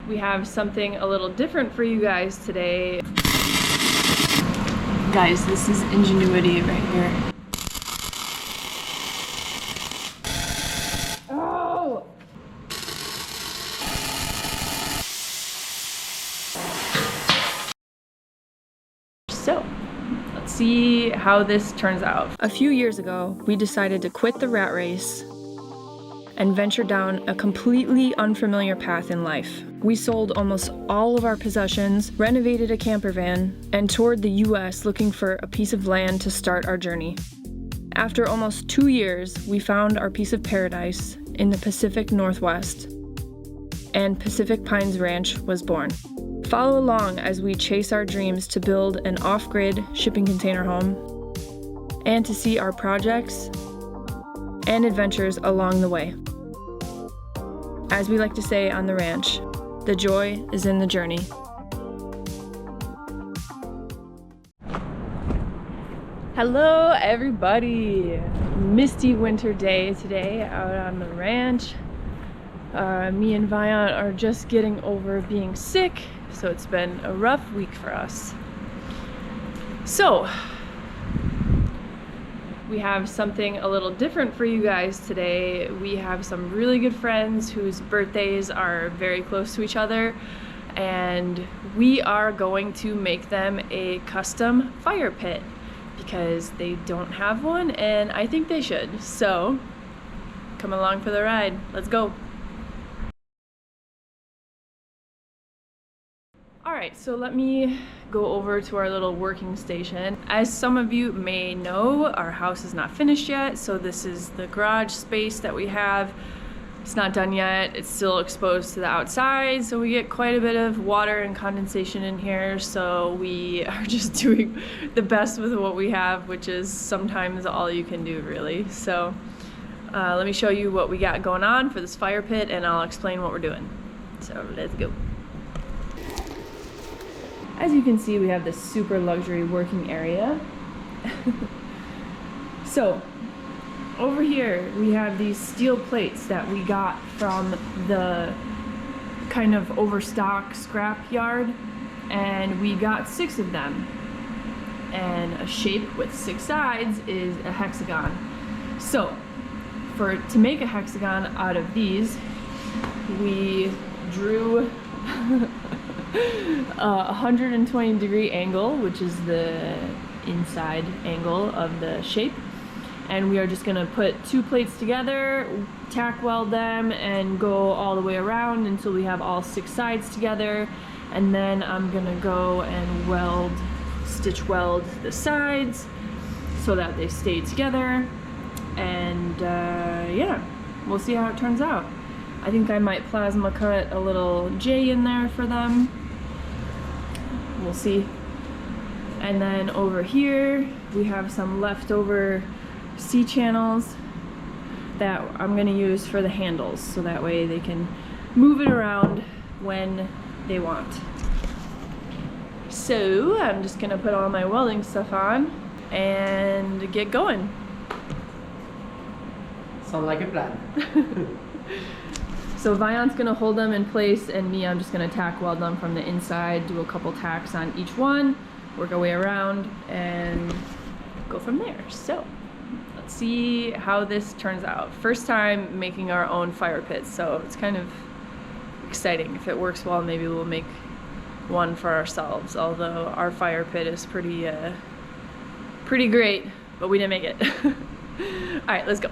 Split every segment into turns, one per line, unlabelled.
We have something a little different for you guys today. Guys, this is ingenuity right here. Oh! So, let's see how this turns out. A few years ago, we decided to quit the rat race and venture down a completely unfamiliar path in life. We sold almost all of our possessions, renovated a camper van, and toured the US looking for a piece of land to start our journey. After almost 2 years, we found our piece of paradise in the Pacific Northwest, and Pacific Pines Ranch was born. Follow along as we chase our dreams to build an off-grid shipping container home and to see our projects and adventures along the way. As we like to say on the ranch, the joy is in the journey. Hello everybody! Misty winter day today out on the ranch. Me and Viant are just getting over being sick, so it's been a rough week for us. So, we have something a little different for you guys today. We have some really good friends whose birthdays are very close to each other, and we are going to make them a custom fire pit because they don't have one and I think they should. So, come along for the ride. Let's go. Alright, so let me go over to our little working station. As some of you may know, our house is not finished yet, so this is the garage space that we have. It's not done yet, it's still exposed to the outside, so we get quite a bit of water and condensation in here, so we are just doing the best with what we have, which is sometimes all you can do, really. So let me show you what we got going on for this fire pit, and I'll explain what we're doing. So let's go. As you can see, we have this super luxury working area. So, over here we have these steel plates that we got from the kind of overstock scrap yard, and we got 6 of them. And a shape with 6 sides is a hexagon. So, to make a hexagon out of these, we drew a 120-degree angle, which is the inside angle of the shape, and we are just going to put 2 plates together, tack weld them, and go all the way around until we have all 6 sides together. And then I'm going to go and stitch weld the sides so that they stay together, and yeah, we'll see how it turns out. I think I might plasma cut a little J in there for them. We'll see. And then over here, we have some leftover C-channels that I'm gonna use for the handles, so that way they can move it around when they want. So I'm just gonna put all my welding stuff on and get going.
Sounds like a plan.
So Viant's gonna hold them in place, and me, I'm just gonna tack weld them from the inside, do a couple tacks on each one, work our way around, and go from there. So let's see how this turns out. First time making our own fire pit, so it's kind of exciting. If it works well, maybe we'll make one for ourselves, although our fire pit is pretty great, but we didn't make it. All right, let's go.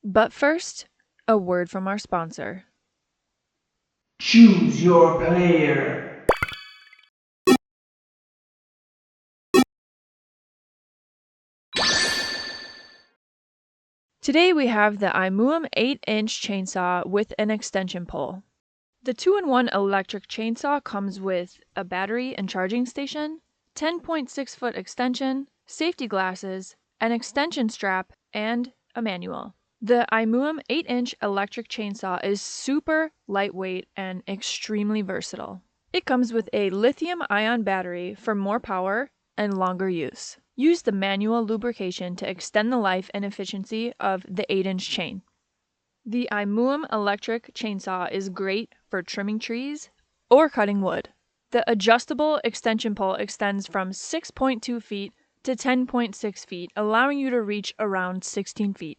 But first, a word from our sponsor.
Choose your player.
Today we have the IMOUM 8-inch chainsaw with an extension pole. The 2-in-1 electric chainsaw comes with a battery and charging station, 10.6-foot extension, safety glasses, an extension strap, and a manual. The IMOUM 8-inch electric chainsaw is super lightweight and extremely versatile. It comes with a lithium-ion battery for more power and longer use. Use the manual lubrication to extend the life and efficiency of the 8-inch chain. The IMOUM electric chainsaw is great for trimming trees or cutting wood. The adjustable extension pole extends from 6.2 feet to 10.6 feet, allowing you to reach around 16 feet.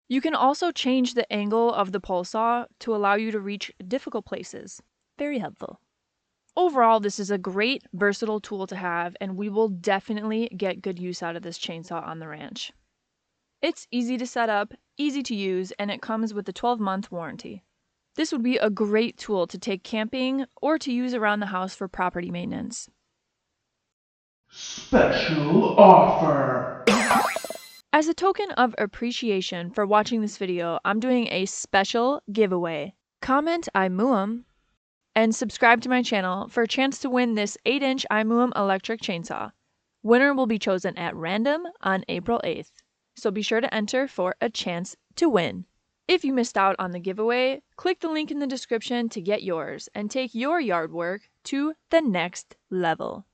You can also change the angle of the pole saw to allow you to reach difficult places. Very helpful. Overall, this is a great, versatile tool to have, and we will definitely get good use out of this chainsaw on the ranch. It's easy to set up, easy to use, and it comes with a 12-month warranty. This would be a great tool to take camping or to use around the house for property maintenance.
Special offer!
As a token of appreciation for watching this video, I'm doing a special giveaway. Comment IMOUM and subscribe to my channel for a chance to win this 8-inch IMOUM electric chainsaw. Winner will be chosen at random on April 8th. So be sure to enter for a chance to win. If you missed out on the giveaway, click the link in the description to get yours and take your yard work to the next level.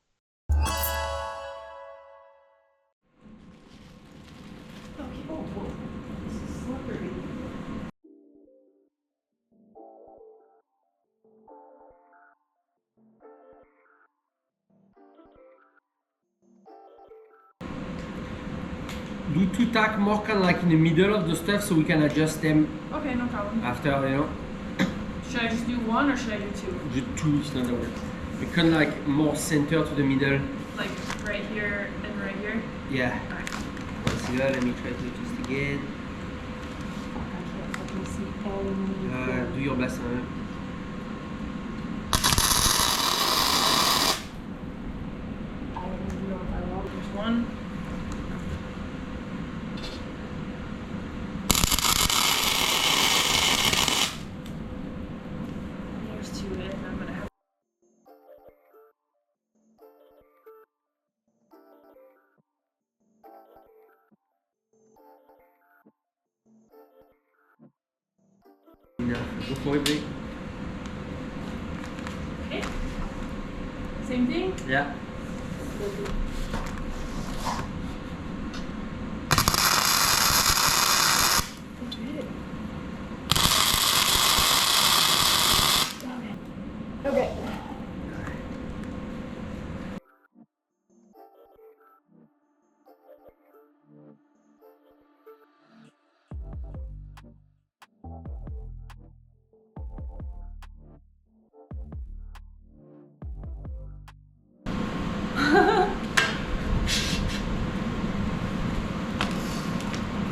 Do 2 tack more kind of like in the middle of the stuff so we can adjust them
Okay, no problem.
after, you know.
Should I just do one or should I do two?
The 2 is not the word. We can like more center to the middle.
Like right here and right here?
Yeah. Let's see that. Let me try to adjust again.
I can't fucking see anything.
Do your best.
I don't even know if I want. There's one. There's two, and I'm gonna have.
Go for it, babe.
Okay. Same thing?
Yeah.
Okay.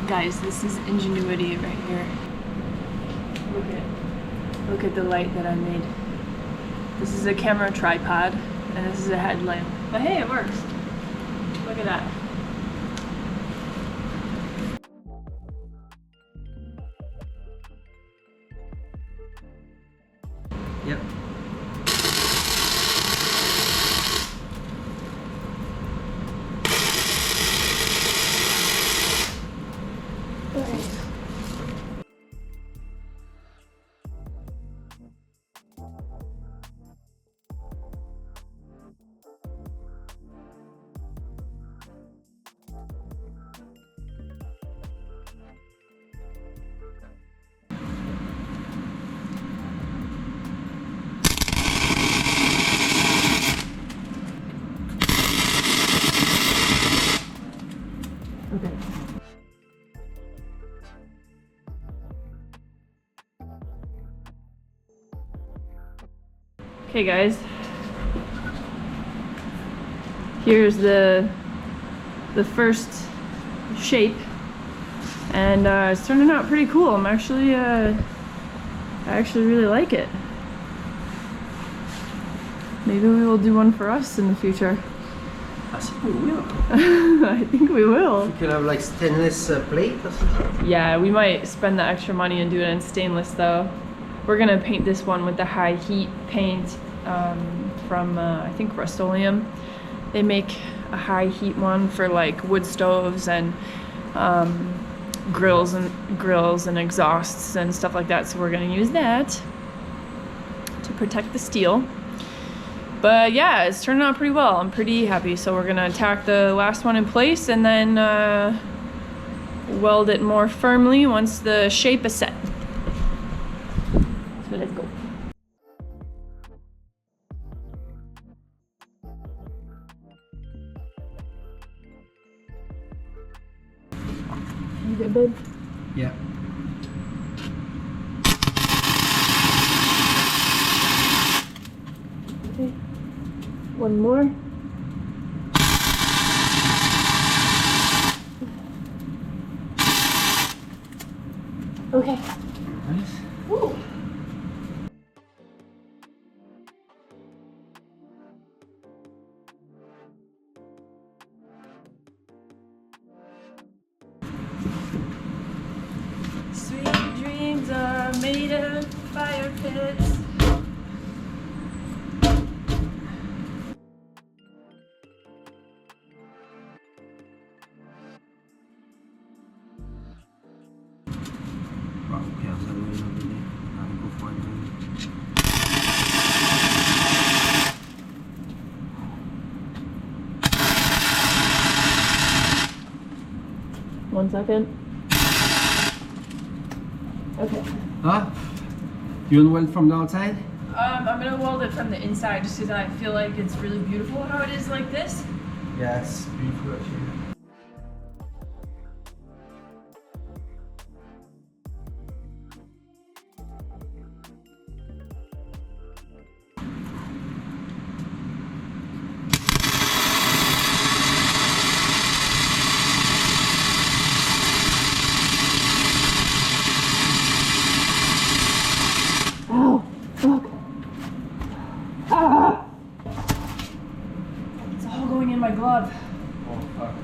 Guys, this is ingenuity right here. Look at the light that I made. This is a camera tripod, and this is a headlamp. But hey, it works. Look at that.
Yep.
Okay guys, here's the first shape, and it's turning out pretty cool. I actually really like it. Maybe we will do one for us in the future.
I think we will.
I think we will.
We can have like stainless plate or something.
Yeah, we might spend the extra money and do it in stainless though. We're gonna paint this one with the high heat paint from I think Rust-Oleum. They make a high heat one for like wood stoves and grills and exhausts and stuff like that. So we're gonna use that to protect the steel. But yeah, it's turning out pretty well. I'm pretty happy. So we're gonna tack the last one in place and then weld it more firmly once the shape is set. You good, babe?
Yeah.
Okay. One more. Okay.
Nice.
Woo. Sweet dreams are made of fire pits.
Wow, okay, I'm gonna wait over there. I'll go for it.
1 second. Okay.
Huh? You want to weld from the outside?
I'm gonna weld it from the inside just because I feel like it's really beautiful how it is like this.
Yes, beautiful actually.
Ow! Fuck! Ah! It's all going in my glove.
Oh fuck.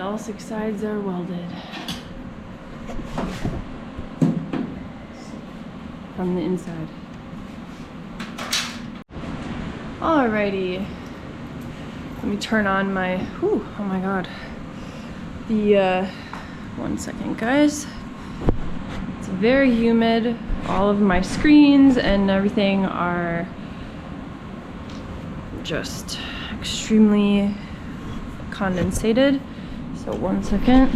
and all 6 sides are welded from the inside. Alrighty, let me turn on my, whew, oh my god, the, 1 second guys. It's very humid. All of my screens and everything are just extremely condensated. So 1 second.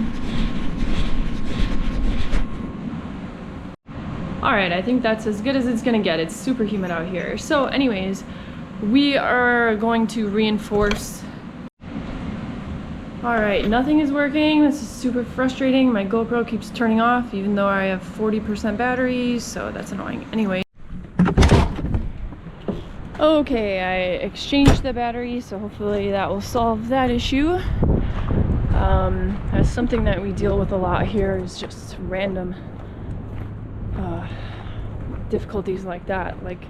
Alright, I think that's as good as it's gonna get. It's super humid out here. So anyways, we are going to reinforce. Alright, nothing is working. This is super frustrating. My GoPro keeps turning off even though I have 40% battery, so that's annoying. Anyway. Okay, I exchanged the battery, so hopefully that will solve that issue. That's something that we deal with a lot here, is just random difficulties like that, like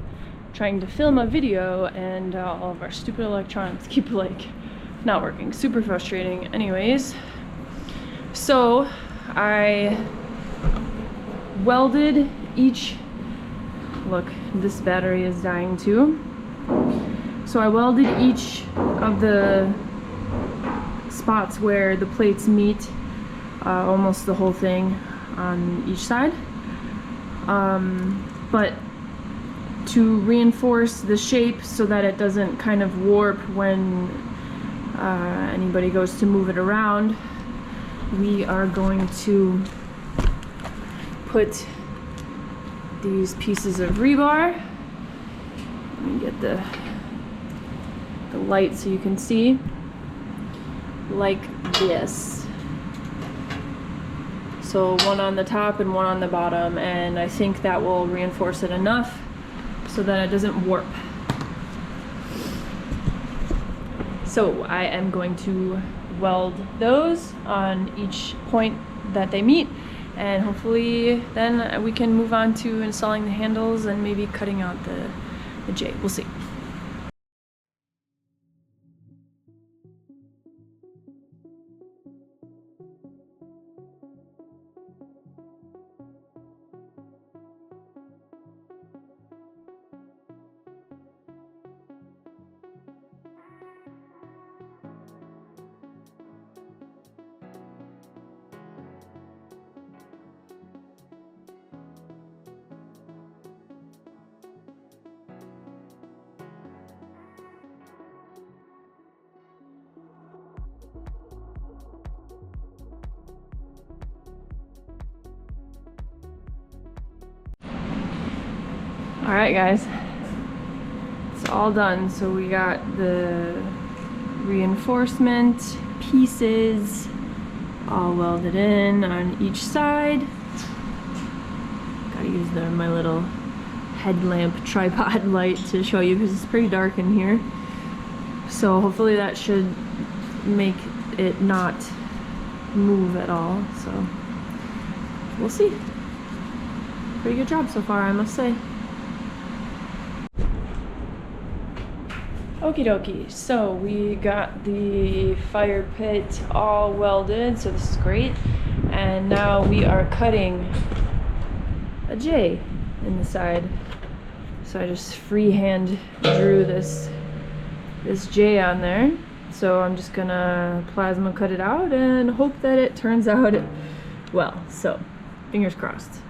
trying to film a video and all of our stupid electronics keep like not working. Super frustrating. Anyways, so I welded each, look, this battery is dying too. So I welded each of the spots where the plates meet, almost the whole thing on each side. But to reinforce the shape so that it doesn't kind of warp when anybody goes to move it around, we are going to put these pieces of rebar. Let me get the light so you can see, like this. So one on the top and one on the bottom, and I think that will reinforce it enough so that it doesn't warp. So I am going to weld those on each point that they meet, and hopefully then we can move on to installing the handles and maybe cutting out the J. We'll see. Alright guys, it's all done. So we got the reinforcement pieces all welded in on each side. Gotta use my little headlamp tripod light to show you because it's pretty dark in here. So hopefully that should make it not move at all. So we'll see. Pretty good job so far, I must say. Okie dokie, so we got the fire pit all welded, so this is great. And now we are cutting a J in the side. So I just freehand drew this J on there. So I'm just gonna plasma cut it out and hope that it turns out well. So fingers crossed.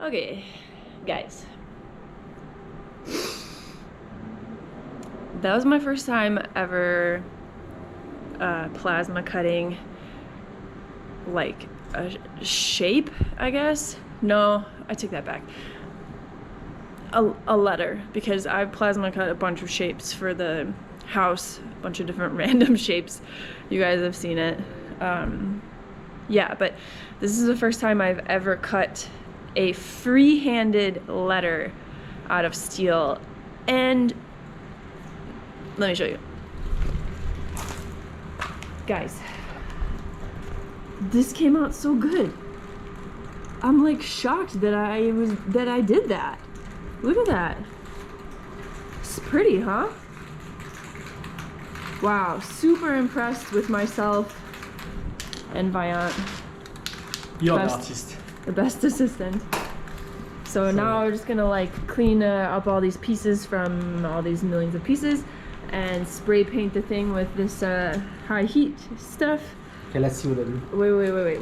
Okay, guys. That was my first time ever plasma cutting like a shape, I guess. No, I take that back. A letter, because I've plasma cut a bunch of shapes for the house, a bunch of different random shapes. You guys have seen it. Yeah, but this is the first time I've ever cut a free-handed letter out of steel, and let me show you. Guys, this came out so good. I'm like shocked that I did that. Look at that. It's pretty, huh? Wow, super impressed with myself and Viant.
You're an artist.
The best assistant. So now we're just gonna like clean up all these pieces from all these millions of pieces and spray paint the thing with this high heat stuff.
Okay, let's see what I do.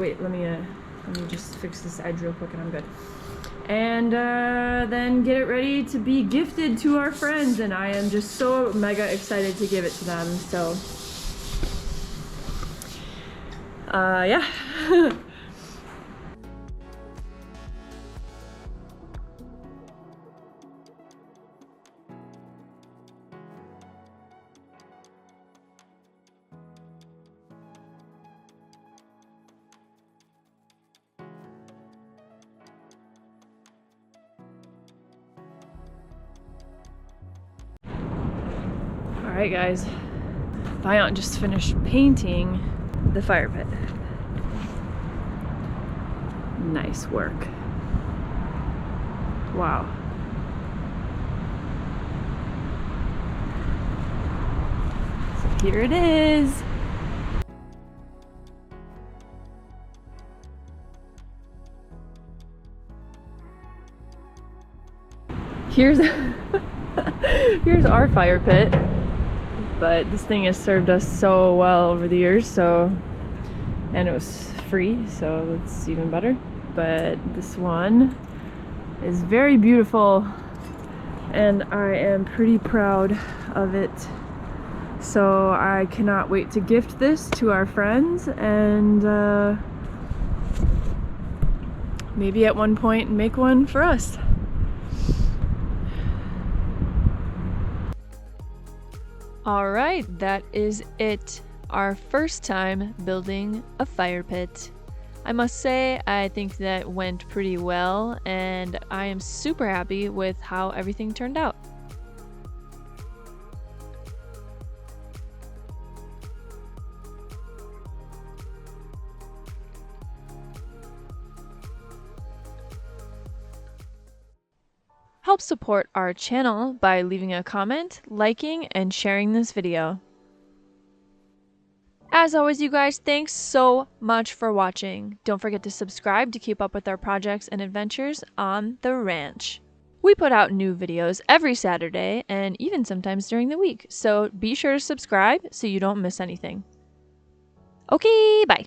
Wait. Let me just fix this edge real quick and I'm good. And then get it ready to be gifted to our friends, and I am just so mega excited to give it to them. So yeah. Alright guys, Viant just finished painting the fire pit. Nice work. Wow. So here it is. Here's our fire pit. But this thing has served us so well over the years, and it was free, so that's even better. But this one is very beautiful, and I am pretty proud of it. So I cannot wait to gift this to our friends, and maybe at one point make one for us. Alright, that is it. Our first time building a fire pit. I must say, I think that went pretty well, and I am super happy with how everything turned out. Help support our channel by leaving a comment, liking, and sharing this video. As always, you guys, thanks so much for watching. Don't forget to subscribe to keep up with our projects and adventures on the ranch. We put out new videos every Saturday and even sometimes during the week, so be sure to subscribe so you don't miss anything. Okay, bye.